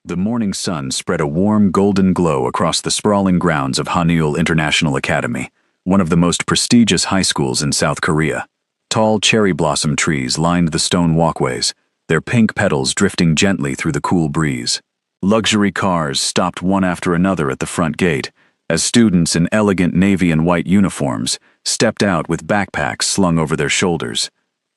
The morning sun spread a warm golden glow across the sprawling grounds of Hanyul International Academy, one of the most prestigious high schools in South Korea. Tall cherry blossom trees lined the stone walkways, their pink petals drifting gently through the cool breeze. Luxury cars stopped one after another at the front gate, as students in elegant navy and white uniforms stepped out with backpacks slung over their shoulders.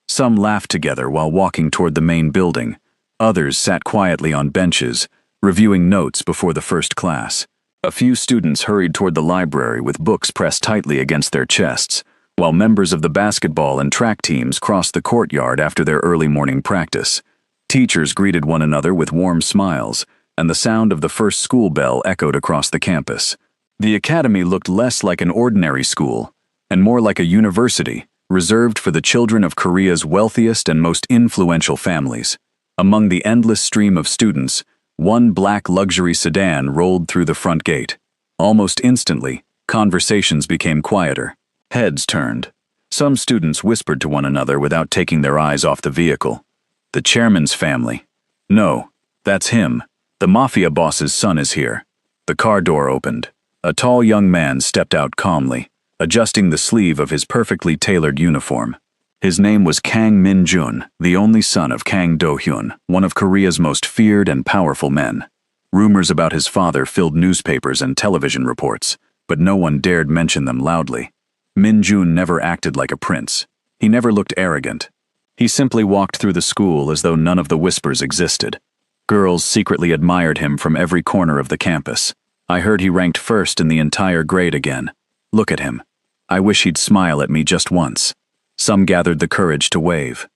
Some laughed together while walking toward the main building. Others sat quietly on benches, reviewing notes before the first class. A few students hurried toward the library with books pressed tightly against their chests, while members of the basketball and track teams crossed the courtyard after their early morning practice. Teachers greeted one another with warm smiles, and the sound of the first school bell echoed across the campus. The academy looked less like an ordinary school, and more like a university, reserved for the children of Korea's wealthiest and most influential families. Among the endless stream of students, one black luxury sedan rolled through the front gate. Almost instantly, conversations became quieter. Heads turned. Some students whispered to one another without taking their eyes off the vehicle. The chairman's family. No, that's him. The mafia boss's son is here. The car door opened. A tall young man stepped out calmly, adjusting the sleeve of his perfectly tailored uniform. His name was Kang Min-jun, the only son of Kang Do-hyun, one of Korea's most feared and powerful men. Rumors about his father filled newspapers and television reports, but no one dared mention them loudly. Min-jun never acted like a prince. He never looked arrogant. He simply walked through the school as though none of the whispers existed. Girls secretly admired him from every corner of the campus. I heard he ranked first in the entire grade again. Look at him. I wish he'd smile at me just once. Some gathered the courage to wave.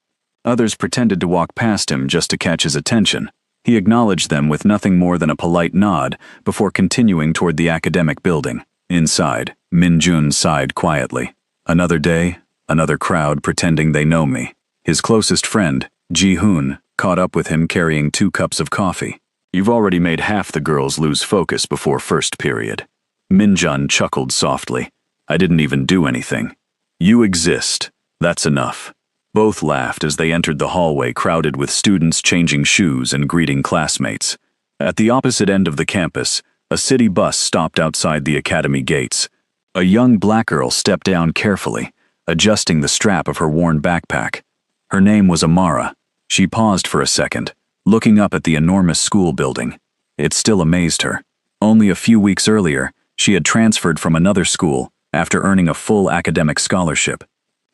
Others pretended to walk past him just to catch his attention. He acknowledged them with nothing more than a polite nod before continuing toward the academic building. Inside, Min-jun sighed quietly. Another day, another crowd pretending they know me. His closest friend, Ji-hoon, caught up with him carrying 2 cups of coffee. You've already made half the girls lose focus before first period. Min-jun chuckled softly. I didn't even do anything. You exist. That's enough. Both laughed as they entered the hallway crowded with students changing shoes and greeting classmates. At the opposite end of the campus, a city bus stopped outside the academy gates. A young black girl stepped down carefully, adjusting the strap of her worn backpack. Her name was Amara. She paused for a second, looking up at the enormous school building. It still amazed her. Only a few weeks earlier, she had transferred from another school after earning a full academic scholarship.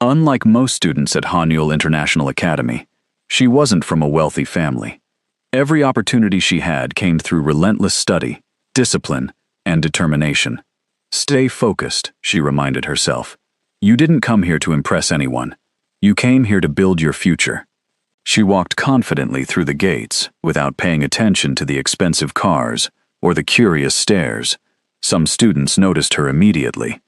Unlike most students at Hanyul International Academy, she wasn't from a wealthy family. Every opportunity she had came through relentless study, discipline, and determination. Stay focused, she reminded herself. You didn't come here to impress anyone. You came here to build your future. She walked confidently through the gates without paying attention to the expensive cars or the curious stares. Some students noticed her immediately.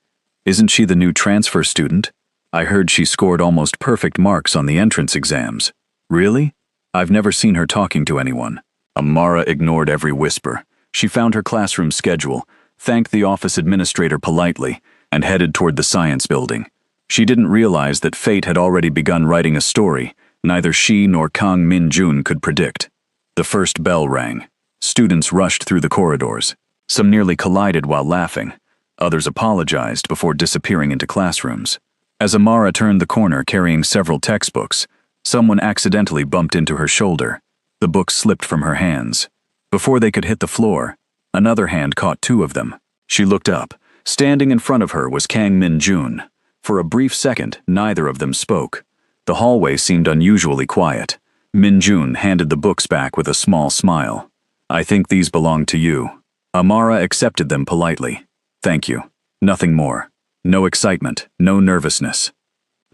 Isn't she the new transfer student? I heard she scored almost perfect marks on the entrance exams. Really? I've never seen her talking to anyone. Amara ignored every whisper. She found her classroom schedule, thanked the office administrator politely, and headed toward the science building. She didn't realize that fate had already begun writing a story neither she nor Kang Min-jun could predict. The first bell rang. Students rushed through the corridors. Some nearly collided while laughing. Others apologized before disappearing into classrooms. As Amara turned the corner carrying several textbooks, someone accidentally bumped into her shoulder. The books slipped from her hands. Before they could hit the floor, another hand caught 2 of them. She looked up. Standing in front of her was Kang Min-jun. For a brief second, neither of them spoke. The hallway seemed unusually quiet. Min-jun handed the books back with a small smile. I think these belong to you. Amara accepted them politely. Thank you. Nothing more. No excitement, no nervousness,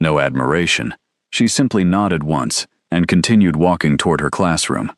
no admiration. She simply nodded once and continued walking toward her classroom.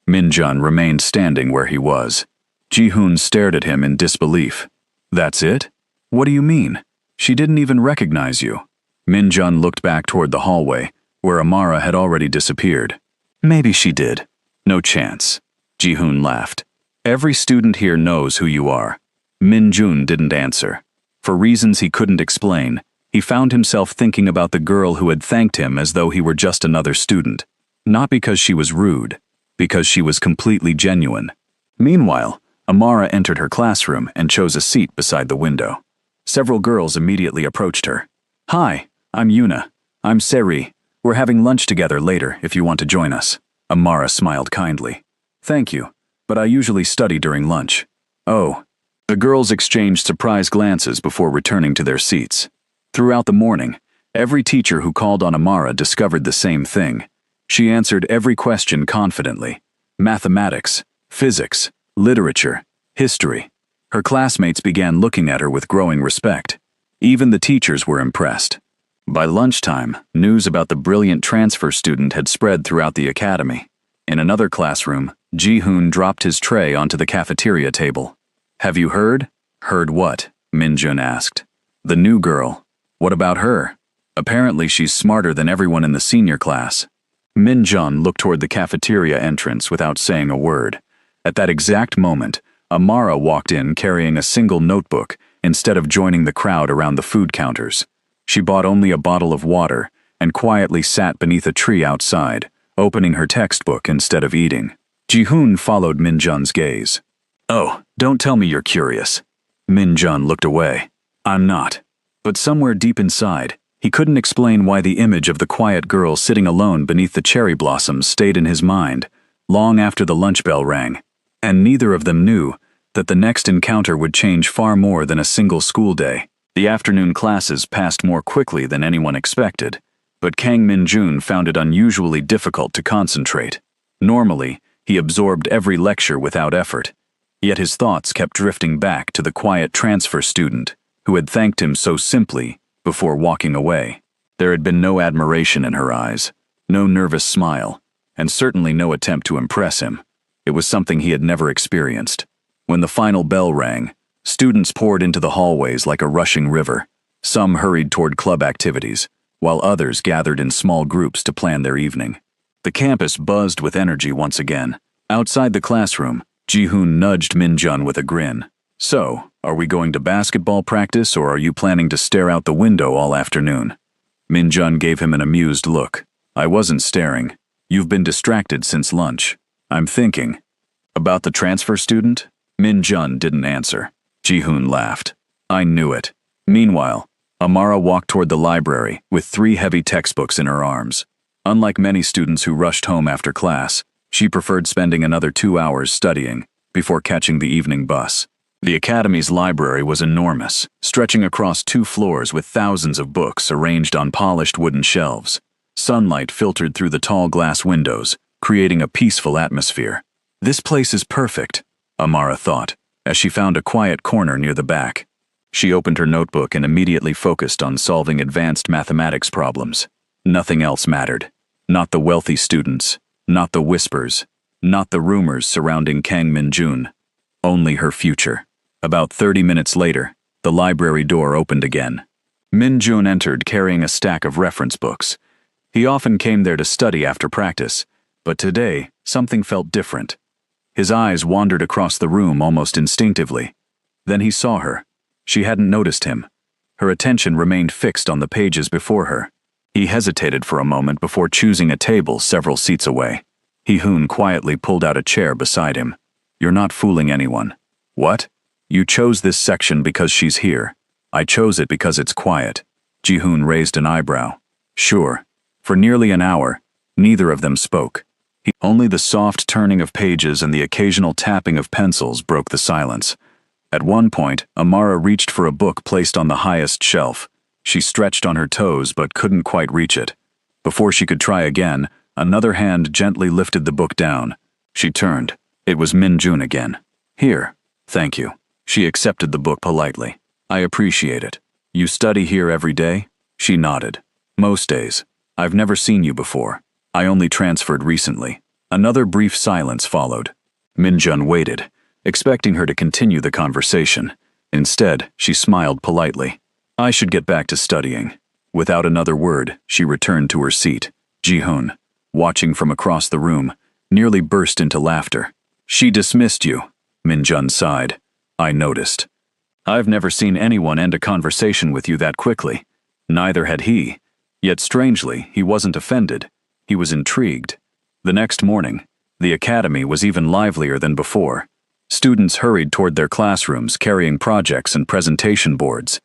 Min-jun remained standing where he was. Ji-hoon stared at him in disbelief. That's it? What do you mean? She didn't even recognize you. Min-jun looked back toward the hallway, where Amara had already disappeared. Maybe she did. No chance. Ji-hoon laughed. Every student here knows who you are. Min-jun didn't answer. For reasons he couldn't explain, he found himself thinking about the girl who had thanked him as though he were just another student. Not because she was rude, because she was completely genuine. Meanwhile, Amara entered her classroom and chose a seat beside the window. Several girls immediately approached her. "Hi, I'm Yuna. I'm Seri. We're having lunch together later if you want to join us." Amara smiled kindly. "Thank you, but I usually study during lunch." "Oh." The girls exchanged surprised glances before returning to their seats. Throughout the morning, every teacher who called on Amara discovered the same thing. She answered every question confidently. Mathematics, physics, literature, history. Her classmates began looking at her with growing respect. Even the teachers were impressed. By lunchtime, news about the brilliant transfer student had spread throughout the academy. In another classroom, Ji-hoon dropped his tray onto the cafeteria table. "Have you heard?" "Heard what?" Min-jun asked. "The new girl. What about her? Apparently she's smarter than everyone in the senior class." Min-jun looked toward the cafeteria entrance without saying a word. At that exact moment, Amara walked in carrying a single notebook instead of joining the crowd around the food counters. She bought only a bottle of water and quietly sat beneath a tree outside, opening her textbook instead of eating. Ji-hoon followed Min-jun's gaze. "Oh, don't tell me you're curious." Min-jun looked away. "I'm not." But somewhere deep inside, he couldn't explain why the image of the quiet girl sitting alone beneath the cherry blossoms stayed in his mind, long after the lunch bell rang. And neither of them knew that the next encounter would change far more than a single school day. The afternoon classes passed more quickly than anyone expected, but Kang Min-jun found it unusually difficult to concentrate. Normally, he absorbed every lecture without effort, yet his thoughts kept drifting back to the quiet transfer student who had thanked him so simply before walking away. There had been no admiration in her eyes, no nervous smile, and certainly no attempt to impress him. It was something he had never experienced. When the final bell rang, students poured into the hallways like a rushing river. Some hurried toward club activities, while others gathered in small groups to plan their evening. The campus buzzed with energy once again. Outside the classroom, Ji-hoon nudged Min-jun with a grin. "So, are we going to basketball practice or are you planning to stare out the window all afternoon?" Min-jun gave him an amused look. "I wasn't staring. You've been distracted since lunch. I'm thinking." "About the transfer student?" Min-jun didn't answer. Ji-hoon laughed. "I knew it." Meanwhile, Amara walked toward the library with 3 heavy textbooks in her arms. Unlike many students who rushed home after class, she preferred spending another 2 hours studying before catching the evening bus. The academy's library was enormous, stretching across 2 floors with thousands of books arranged on polished wooden shelves. Sunlight filtered through the tall glass windows, creating a peaceful atmosphere. "This place is perfect," Amara thought, as she found a quiet corner near the back. She opened her notebook and immediately focused on solving advanced mathematics problems. Nothing else mattered. Not the wealthy students, not the whispers, not the rumors surrounding Kang Min-jun. Only her future. About 30 minutes later, the library door opened again. Min-jun entered carrying a stack of reference books. He often came there to study after practice, but today, something felt different. His eyes wandered across the room almost instinctively. Then he saw her. She hadn't noticed him. Her attention remained fixed on the pages before her. He hesitated for a moment before choosing a table several seats away. Ji-hoon quietly pulled out a chair beside him. "You're not fooling anyone." "What?" "You chose this section because she's here. I chose it because it's quiet." Ji-hoon raised an eyebrow. "Sure." For nearly an hour, neither of them spoke. Only the soft turning of pages and the occasional tapping of pencils broke the silence. At one point, Amara reached for a book placed on the highest shelf. She stretched on her toes but couldn't quite reach it. Before she could try again, another hand gently lifted the book down. She turned. It was Min-jun again. "Here. Thank you." She accepted the book politely. "I appreciate it. You study here every day?" She nodded. "Most days. I've never seen you before. I only transferred recently." Another brief silence followed. Min-jun waited, expecting her to continue the conversation. Instead, she smiled politely. "I should get back to studying." Without another word, she returned to her seat. Ji-hoon, watching from across the room, nearly burst into laughter. "She dismissed you," Min-jun sighed. "I noticed. I've never seen anyone end a conversation with you that quickly." Neither had he. Yet strangely, he wasn't offended. He was intrigued. The next morning, the academy was even livelier than before. Students hurried toward their classrooms carrying projects and presentation boards.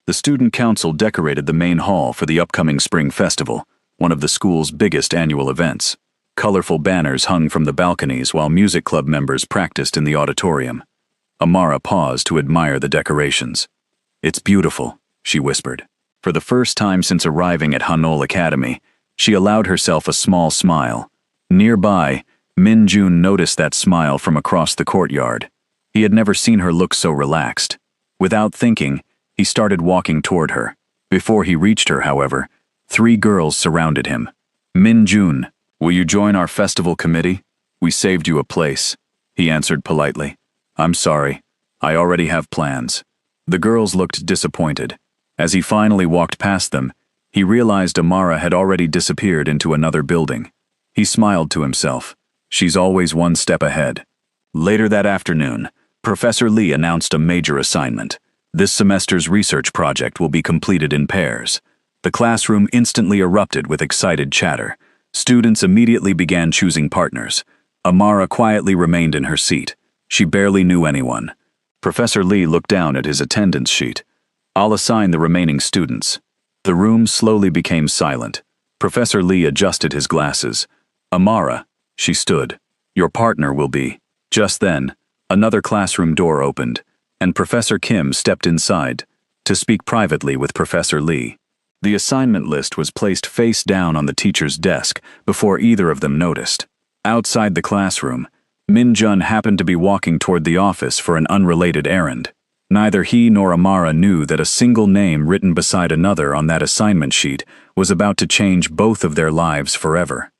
The student council decorated the main hall for the upcoming spring festival, one of the school's biggest annual events. Colorful banners hung from the balconies while music club members practiced in the auditorium. Amara paused to admire the decorations. "It's beautiful," she whispered. For the first time since arriving at Hanol Academy, she allowed herself a small smile. Nearby, Min Jun noticed that smile from across the courtyard. He had never seen her look so relaxed. Without thinking, he started walking toward her. Before he reached her, however, 3 girls surrounded him. "Min Jun, will you join our festival committee? We saved you a place," he answered politely. "I'm sorry. I already have plans." The girls looked disappointed. As he finally walked past them, he realized Amara had already disappeared into another building. He smiled to himself. She's always one step ahead. Later that afternoon, Professor Lee announced a major assignment. This semester's research project will be completed in pairs. The classroom instantly erupted with excited chatter. Students immediately began choosing partners. Amara quietly remained in her seat. She barely knew anyone. Professor Lee looked down at his attendance sheet. "I'll assign the remaining students." The room slowly became silent. Professor Lee adjusted his glasses. "Amara," she stood, "your partner will be." Just then, another classroom door opened, and Professor Kim stepped inside to speak privately with Professor Lee. The assignment list was placed face down on the teacher's desk before either of them noticed. Outside the classroom, Min Jun happened to be walking toward the office for an unrelated errand. Neither he nor Amara knew that a single name written beside another on that assignment sheet was about to change both of their lives forever.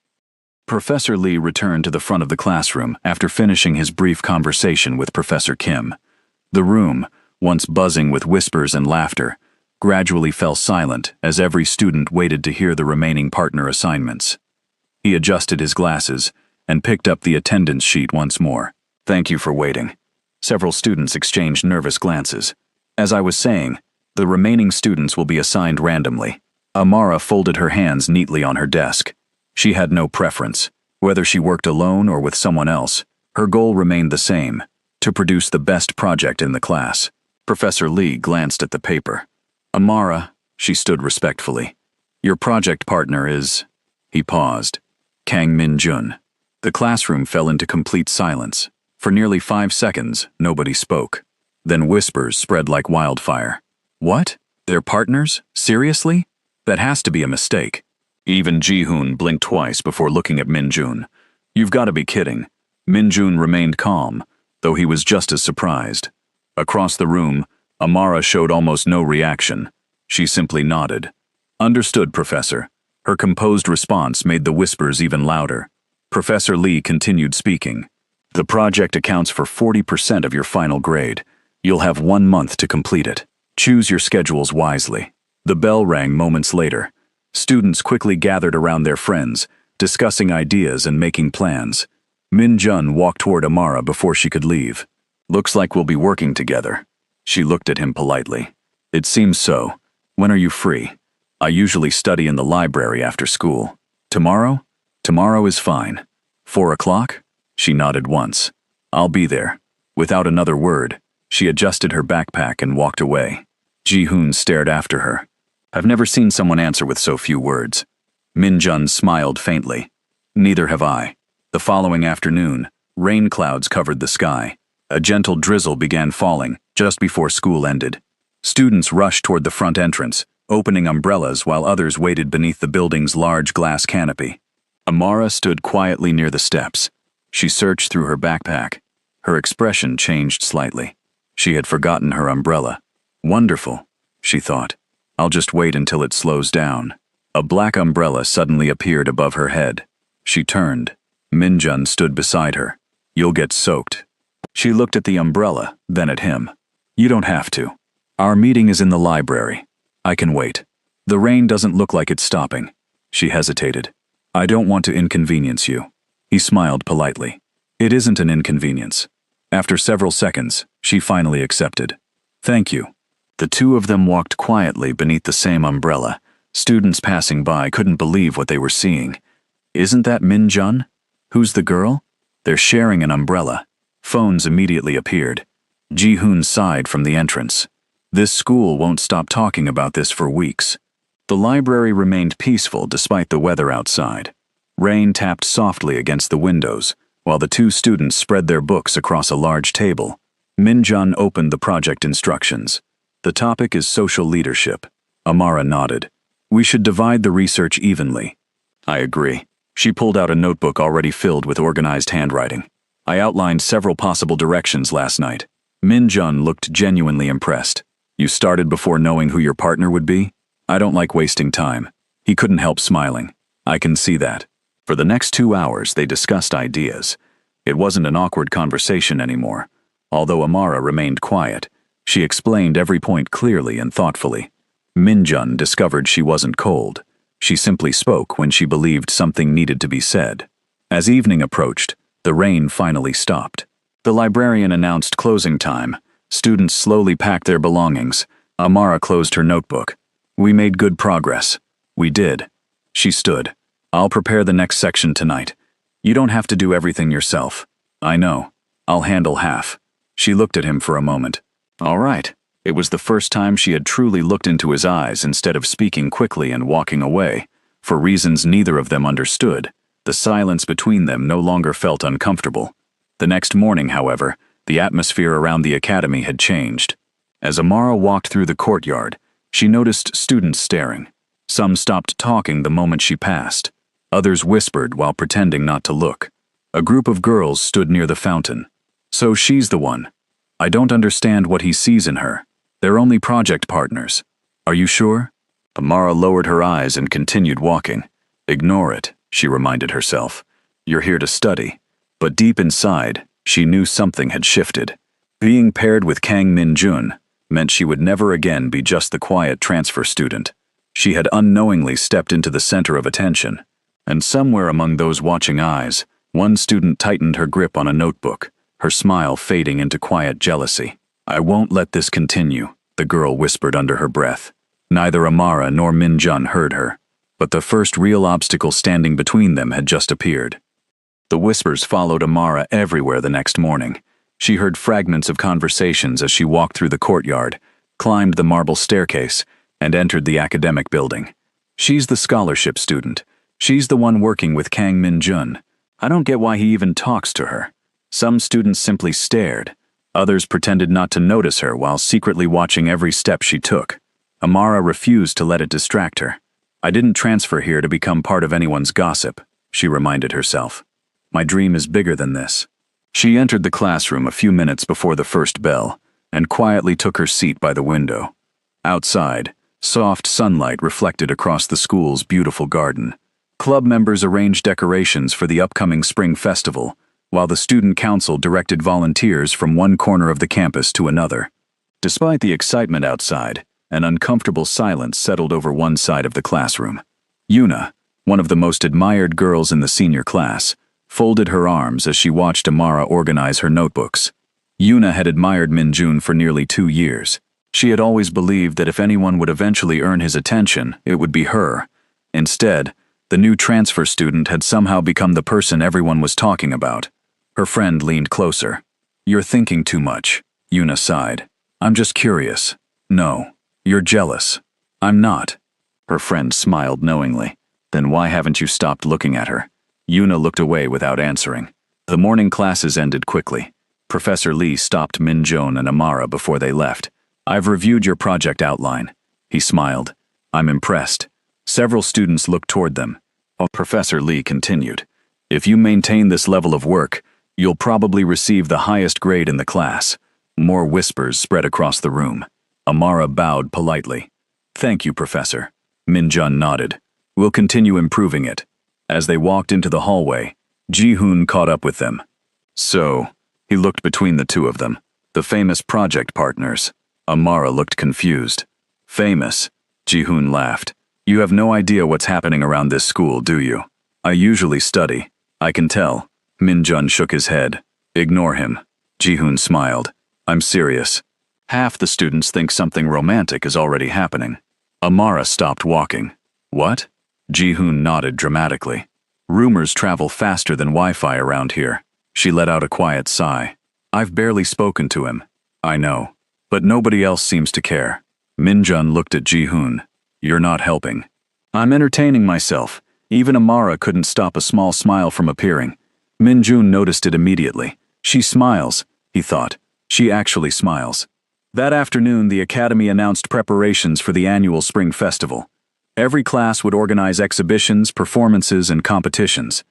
Professor Lee returned to the front of the classroom after finishing his brief conversation with Professor Kim. The room, once buzzing with whispers and laughter, gradually fell silent as every student waited to hear the remaining partner assignments. He adjusted his glasses and picked up the attendance sheet once more. "Thank you for waiting." Several students exchanged nervous glances. "As I was saying, the remaining students will be assigned randomly." Amara folded her hands neatly on her desk. She had no preference. Whether she worked alone or with someone else, her goal remained the same: to produce the best project in the class. Professor Lee glanced at the paper. "Amara," she stood respectfully, "your project partner is..." He paused. "Kang Min Jun." The classroom fell into complete silence. For nearly 5 seconds, nobody spoke. Then whispers spread like wildfire. "What? They're partners? Seriously? That has to be a mistake." Even Ji-hoon blinked twice before looking at Min Jun. "You've got to be kidding." Min Jun remained calm, though he was just as surprised. Across the room, Amara showed almost no reaction. She simply nodded. "Understood, Professor." Her composed response made the whispers even louder. Professor Lee continued speaking. "The project accounts for 40% of your final grade. You'll have 1 month to complete it. Choose your schedules wisely." The bell rang moments later. Students quickly gathered around their friends, discussing ideas and making plans. Min Jun walked toward Amara before she could leave. "Looks like we'll be working together." She looked at him politely. "It seems so. When are you free?" "I usually study in the library after school." "Tomorrow?" "Tomorrow is fine." 4 o'clock? She nodded once. "I'll be there." Without another word, she adjusted her backpack and walked away. Ji-hoon stared after her. "I've never seen someone answer with so few words." Min Jun smiled faintly. "Neither have I." The following afternoon, rain clouds covered the sky. A gentle drizzle began falling just before school ended. Students rushed toward the front entrance, opening umbrellas while others waited beneath the building's large glass canopy. Amara stood quietly near the steps. She searched through her backpack. Her expression changed slightly. She had forgotten her umbrella. "Wonderful," she thought. "I'll just wait until it slows down." A black umbrella suddenly appeared above her head. She turned. Min Jun stood beside her. "You'll get soaked." She looked at the umbrella, then at him. "You don't have to. Our meeting is in the library. I can wait. The rain doesn't look like it's stopping." She hesitated. "I don't want to inconvenience you." He smiled politely. "It isn't an inconvenience." After several seconds, she finally accepted. "Thank you." The two of them walked quietly beneath the same umbrella. Students passing by couldn't believe what they were seeing. "Isn't that Min Jun? Who's the girl?" "They're sharing an umbrella." Phones immediately appeared. Ji-hoon sighed from the entrance. This school won't stop talking about this for weeks. The library remained peaceful despite the weather outside. Rain tapped softly against the windows, while the two students spread their books across a large table. Min-jun opened the project instructions. The topic is social leadership. Amara nodded. We should divide the research evenly. I agree. She pulled out a notebook already filled with organized handwriting. I outlined several possible directions last night. Min-jun looked genuinely impressed. You started before knowing who your partner would be? I don't like wasting time. He couldn't help smiling. I can see that. For the next 2 hours, they discussed ideas. It wasn't an awkward conversation anymore. Although Amara remained quiet, she explained every point clearly and thoughtfully. Min-jun discovered she wasn't cold. She simply spoke when she believed something needed to be said. As evening approached, the rain finally stopped. The librarian announced closing time. Students slowly packed their belongings. Amara closed her notebook. We made good progress. We did. She stood. I'll prepare the next section tonight. You don't have to do everything yourself. I know. I'll handle half. She looked at him for a moment. All right. It was the first time she had truly looked into his eyes instead of speaking quickly and walking away. For reasons neither of them understood, the silence between them no longer felt uncomfortable. The next morning, however, the atmosphere around the academy had changed. As Amara walked through the courtyard, she noticed students staring. Some stopped talking the moment she passed. Others whispered while pretending not to look. A group of girls stood near the fountain. So she's the one. I don't understand what he sees in her. They're only project partners. Are you sure? Amara lowered her eyes and continued walking. Ignore it, she reminded herself. You're here to study. But deep inside, she knew something had shifted. Being paired with Kang Min-jun meant she would never again be just the quiet transfer student. She had unknowingly stepped into the center of attention. And somewhere among those watching eyes, one student tightened her grip on a notebook, her smile fading into quiet jealousy. I won't let this continue, the girl whispered under her breath. Neither Amara nor Min-jun heard her, but the first real obstacle standing between them had just appeared. The whispers followed Amara everywhere the next morning. She heard fragments of conversations as she walked through the courtyard, climbed the marble staircase, and entered the academic building. She's the scholarship student. She's the one working with Kang Min-jun. I don't get why he even talks to her. Some students simply stared. Others pretended not to notice her while secretly watching every step she took. Amara refused to let it distract her. I didn't transfer here to become part of anyone's gossip, she reminded herself. My dream is bigger than this. She entered the classroom a few minutes before the first bell and quietly took her seat by the window. Outside, soft sunlight reflected across the school's beautiful garden. Club members arranged decorations for the upcoming spring festival, while the student council directed volunteers from one corner of the campus to another. Despite the excitement outside, an uncomfortable silence settled over one side of the classroom. Yuna, one of the most admired girls in the senior class, folded her arms as she watched Amara organize her notebooks. Yuna had admired Min-jun for nearly 2 years. She had always believed that if anyone would eventually earn his attention, it would be her. Instead, the new transfer student had somehow become the person everyone was talking about. Her friend leaned closer. You're thinking too much, Yuna sighed. I'm just curious. No, you're jealous. I'm not. Her friend smiled knowingly. Then why haven't you stopped looking at her? Yuna looked away without answering. The morning classes ended quickly. Professor Lee stopped Min-jun and Amara before they left. I've reviewed your project outline. He smiled. I'm impressed. Several students looked toward them. Professor Lee continued. If you maintain this level of work, you'll probably receive the highest grade in the class. More whispers spread across the room. Amara bowed politely. Thank you, Professor. Min-jun nodded. We'll continue improving it. As they walked into the hallway, Ji-hoon caught up with them. So, he looked between the two of them. The famous project partners. Amara looked confused. Famous? Ji-hoon laughed. You have no idea what's happening around this school, do you? I usually study. I can tell. Min-jun shook his head. Ignore him. Ji-hoon smiled. I'm serious. Half the students think something romantic is already happening. Amara stopped walking. What? Ji-hoon nodded dramatically. Rumors travel faster than Wi-Fi around here. She let out a quiet sigh. I've barely spoken to him. I know. But nobody else seems to care. Minjun looked at Ji-hoon. You're not helping. I'm entertaining myself. Even Amara couldn't stop a small smile from appearing. Minjun noticed it immediately. She smiles, he thought. She actually smiles. That afternoon, the academy announced preparations for the annual spring festival. Every class would organize exhibitions, performances, and competitions.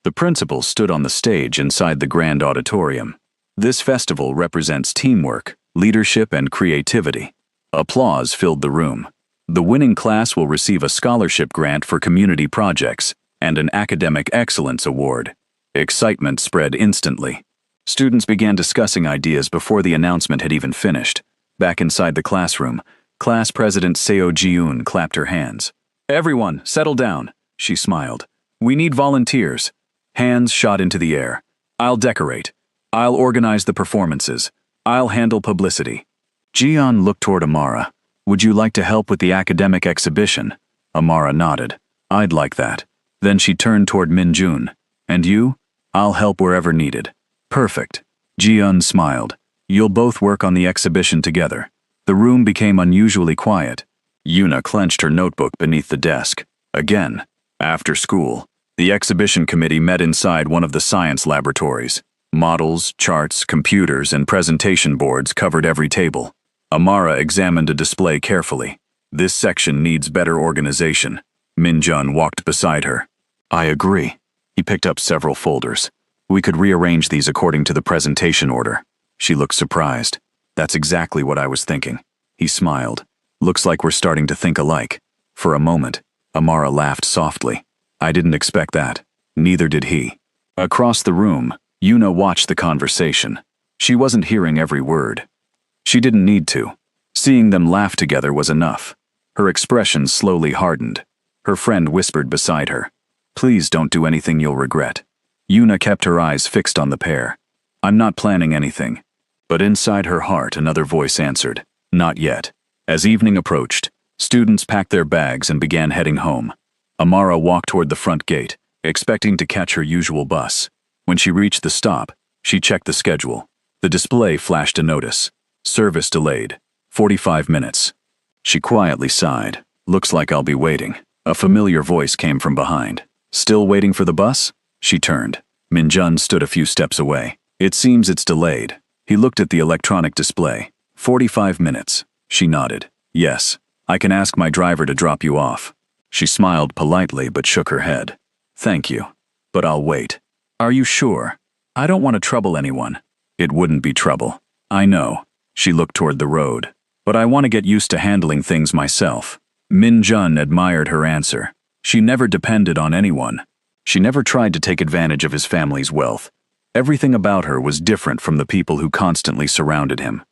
The principal stood on the stage inside the grand auditorium. This festival represents teamwork, leadership, and creativity. Applause filled the room. The winning class will receive a scholarship grant for community projects and an academic excellence award. Excitement spread instantly. Students began discussing ideas before the announcement had even finished. Back inside the classroom, class president Seo Ji-eun clapped her hands. Everyone, settle down, she smiled. We need volunteers. Hands shot into the air. I'll decorate. I'll organize the performances. I'll handle publicity. Ji-eun looked toward Amara. Would you like to help with the academic exhibition? Amara nodded. I'd like that. Then she turned toward Minjun. And you? I'll help wherever needed. Perfect. Ji-eun smiled. You'll both work on the exhibition together. The room became unusually quiet. Yuna clenched her notebook beneath the desk. Again. After school, the exhibition committee met inside one of the science laboratories. Models, charts, computers, and presentation boards covered every table. Amara examined a display carefully. This section needs better organization. Minjun walked beside her. I agree. He picked up several folders. We could rearrange these according to the presentation order. She looked surprised. That's exactly what I was thinking. He smiled. Looks like we're starting to think alike. For a moment, Amara laughed softly. I didn't expect that. Neither did he. Across the room, Yuna watched the conversation. She wasn't hearing every word. She didn't need to. Seeing them laugh together was enough. Her expression slowly hardened. Her friend whispered beside her. Please don't do anything you'll regret. Yuna kept her eyes fixed on the pair. I'm not planning anything. But inside her heart, another voice answered. Not yet. As evening approached, students packed their bags and began heading home. Amara walked toward the front gate, expecting to catch her usual bus. When she reached the stop, she checked the schedule. The display flashed a notice. Service delayed. 45 minutes. She quietly sighed. Looks like I'll be waiting. A familiar voice came from behind. Still waiting for the bus? She turned. Minjun stood a few steps away. It seems it's delayed. He looked at the electronic display. 45 minutes. She nodded. Yes, I can ask my driver to drop you off. She smiled politely but shook her head. Thank you. But I'll wait. Are you sure? I don't want to trouble anyone. It wouldn't be trouble. I know. She looked toward the road. But I want to get used to handling things myself. Minjun admired her answer. She never depended on anyone. She never tried to take advantage of his family's wealth. Everything about her was different from the people who constantly surrounded him.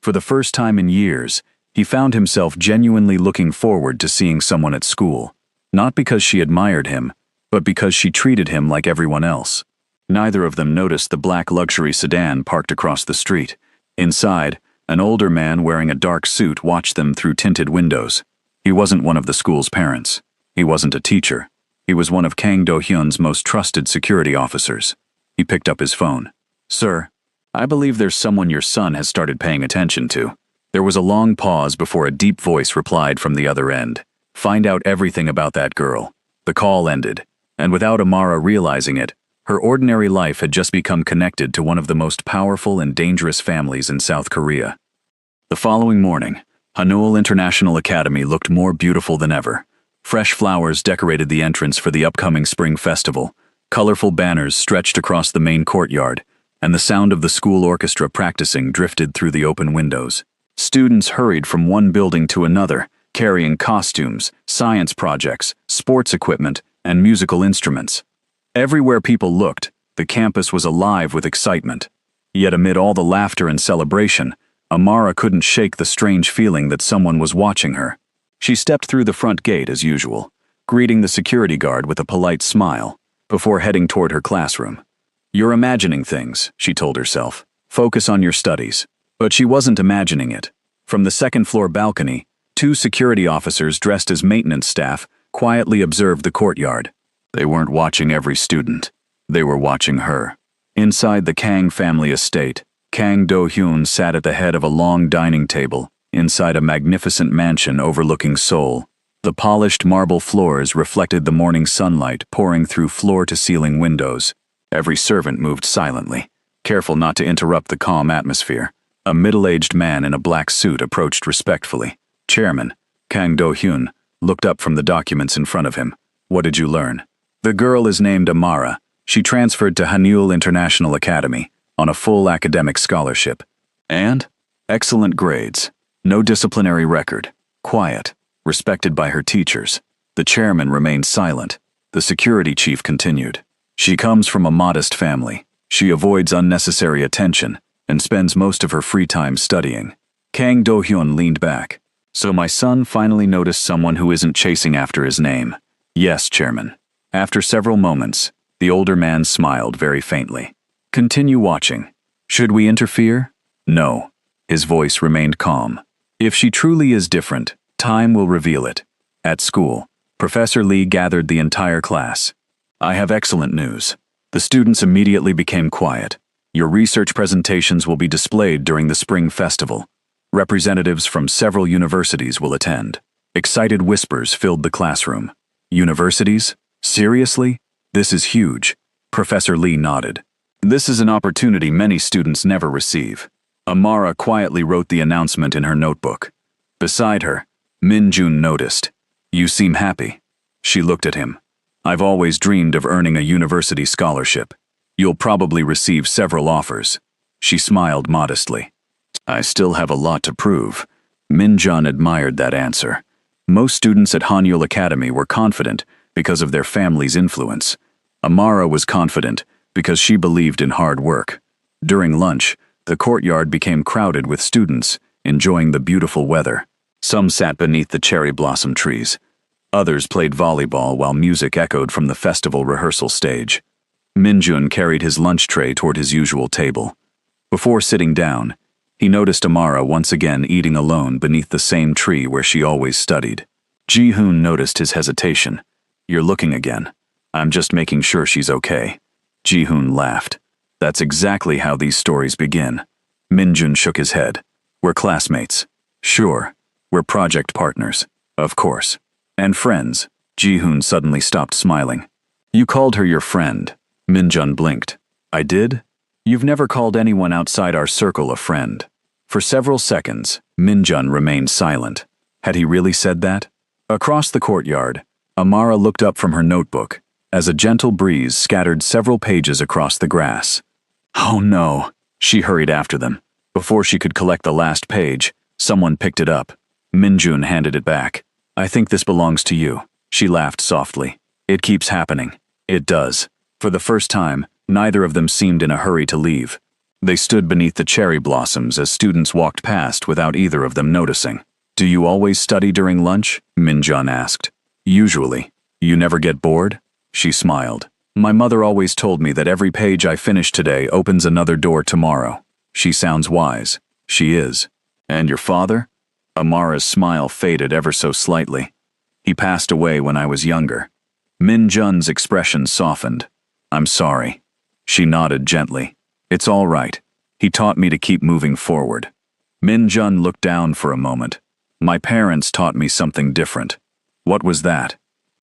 For the first time in years, he found himself genuinely looking forward to seeing someone at school. Not because she admired him, but because she treated him like everyone else. Neither of them noticed the black luxury sedan parked across the street. Inside, an older man wearing a dark suit watched them through tinted windows. He wasn't one of the school's parents. He wasn't a teacher. He was one of Kang Do-hyun's most trusted security officers. He picked up his phone. Sir, I believe there's someone your son has started paying attention to. There was a long pause before a deep voice replied from the other end. Find out everything about that girl. The call ended, and without Amara realizing it, her ordinary life had just become connected to one of the most powerful and dangerous families in South Korea. The following morning, Hanoul International Academy looked more beautiful than ever. Fresh flowers decorated the entrance for the upcoming spring festival. Colorful banners stretched across the main courtyard, and the sound of the school orchestra practicing drifted through the open windows. Students hurried from one building to another, carrying costumes, science projects, sports equipment, and musical instruments. Everywhere people looked, the campus was alive with excitement. Yet amid all the laughter and celebration, Amara couldn't shake the strange feeling that someone was watching her. She stepped through the front gate as usual, greeting the security guard with a polite smile, before heading toward her classroom. You're imagining things, she told herself. Focus on your studies. But she wasn't imagining it. From the second-floor balcony, two security officers dressed as maintenance staff quietly observed the courtyard. They weren't watching every student. They were watching her. Inside the Kang family estate, Kang Do-hyun sat at the head of a long dining table, inside a magnificent mansion overlooking Seoul. The polished marble floors reflected the morning sunlight pouring through floor-to-ceiling windows. Every servant moved silently, careful not to interrupt the calm atmosphere. A middle-aged man in a black suit approached respectfully. Chairman, Kang Do-hyun, looked up from the documents in front of him. What did you learn? The girl is named Amara. She transferred to Hanyul International Academy on a full academic scholarship. And? Excellent grades. No disciplinary record. Quiet. Respected by her teachers. The chairman remained silent. The security chief continued. She comes from a modest family. She avoids unnecessary attention and spends most of her free time studying. Kang Do-hyun leaned back. So my son finally noticed someone who isn't chasing after his name. Yes, Chairman. After several moments, the older man smiled very faintly. Continue watching. Should we interfere? No. His voice remained calm. If she truly is different, time will reveal it. At school, Professor Lee gathered the entire class. I have excellent news. The students immediately became quiet. Your research presentations will be displayed during the Spring Festival. Representatives from several universities will attend. Excited whispers filled the classroom. Universities? Seriously? This is huge. Professor Lee nodded. This is an opportunity many students never receive. Amara quietly wrote the announcement in her notebook. Beside her, Min-jun noticed. You seem happy. She looked at him. I've always dreamed of earning a university scholarship. You'll probably receive several offers. She smiled modestly. I still have a lot to prove. Min-jun admired that answer. Most students at Hanyul Academy were confident because of their family's influence. Amara was confident because she believed in hard work. During lunch, the courtyard became crowded with students, enjoying the beautiful weather. Some sat beneath the cherry blossom trees. Others played volleyball while music echoed from the festival rehearsal stage. Min-jun carried his lunch tray toward his usual table. Before sitting down, he noticed Amara once again eating alone beneath the same tree where she always studied. Ji-hoon noticed his hesitation. You're looking again. I'm just making sure she's okay. Ji-hoon laughed. That's exactly how these stories begin. Min-jun shook his head. We're classmates. Sure. We're project partners. Of course. And friends. Ji-hoon suddenly stopped smiling. You called her your friend. Min-jun blinked. I did? You've never called anyone outside our circle a friend. For several seconds, Min-jun remained silent. Had he really said that? Across the courtyard, Amara looked up from her notebook as a gentle breeze scattered several pages across the grass. Oh no, she hurried after them. Before she could collect the last page, someone picked it up. Min-jun handed it back. I think this belongs to you. She laughed softly. It keeps happening. It does. For the first time, neither of them seemed in a hurry to leave. They stood beneath the cherry blossoms as students walked past without either of them noticing. Do you always study during lunch? Min-jun asked. Usually. You never get bored? She smiled. My mother always told me that every page I finish today opens another door tomorrow. She sounds wise. She is. And your father? Amara's smile faded ever so slightly. He passed away when I was younger. Min-jun's expression softened. I'm sorry. She nodded gently. It's all right. He taught me to keep moving forward. Min-jun looked down for a moment. My parents taught me something different. What was that?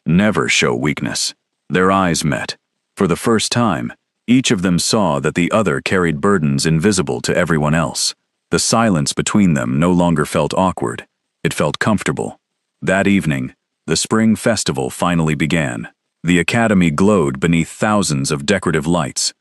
Never show weakness. Their eyes met. For the first time, each of them saw that the other carried burdens invisible to everyone else. The silence between them no longer felt awkward. It felt comfortable. That evening, the spring festival finally began. The academy glowed beneath thousands of decorative lights.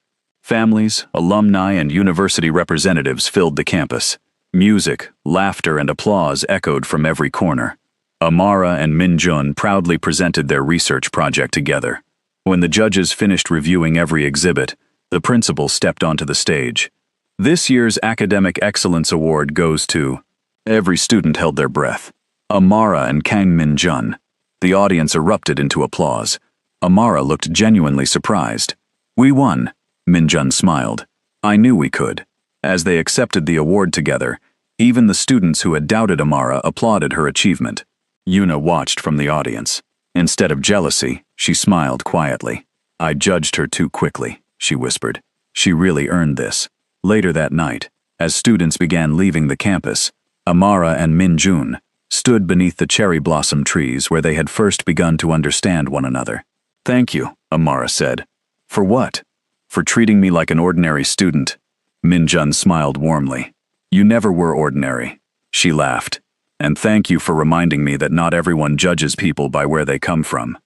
Families, alumni, and university representatives filled the campus. Music, laughter, and applause echoed from every corner. Amara and Min-jun proudly presented their research project together. When the judges finished reviewing every exhibit, the principal stepped onto the stage. This year's Academic Excellence Award goes to... Every student held their breath. Amara and Kang Min-jun. The audience erupted into applause. Amara looked genuinely surprised. We won. Min-jun smiled. I knew we could. As they accepted the award together, even the students who had doubted Amara applauded her achievement. Yuna watched from the audience. Instead of jealousy, she smiled quietly. I judged her too quickly, she whispered. She really earned this. Later that night, As students began leaving the campus, Amara and Minjun stood beneath the cherry blossom trees where they had first begun to understand one another. "Thank you," Amara said. "For what?" "For treating me like an ordinary student." Minjun smiled warmly. "You never were ordinary," she laughed. "And thank you for reminding me that not everyone judges people by where they come from."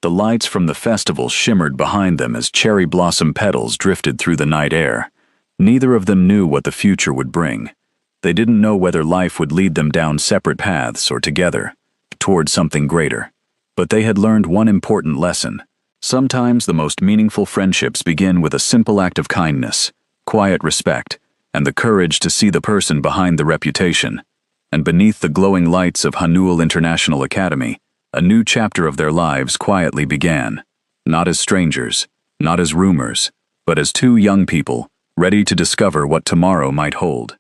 The lights from the festival shimmered behind them as cherry blossom petals drifted through the night air. Neither of them knew what the future would bring. They didn't know whether life would lead them down separate paths or together, toward something greater. But they had learned one important lesson. Sometimes the most meaningful friendships begin with a simple act of kindness, quiet respect, and the courage to see the person behind the reputation. And beneath the glowing lights of Hanyul International Academy, a new chapter of their lives quietly began. Not as strangers, not as rumors, but as two young people, ready to discover what tomorrow might hold.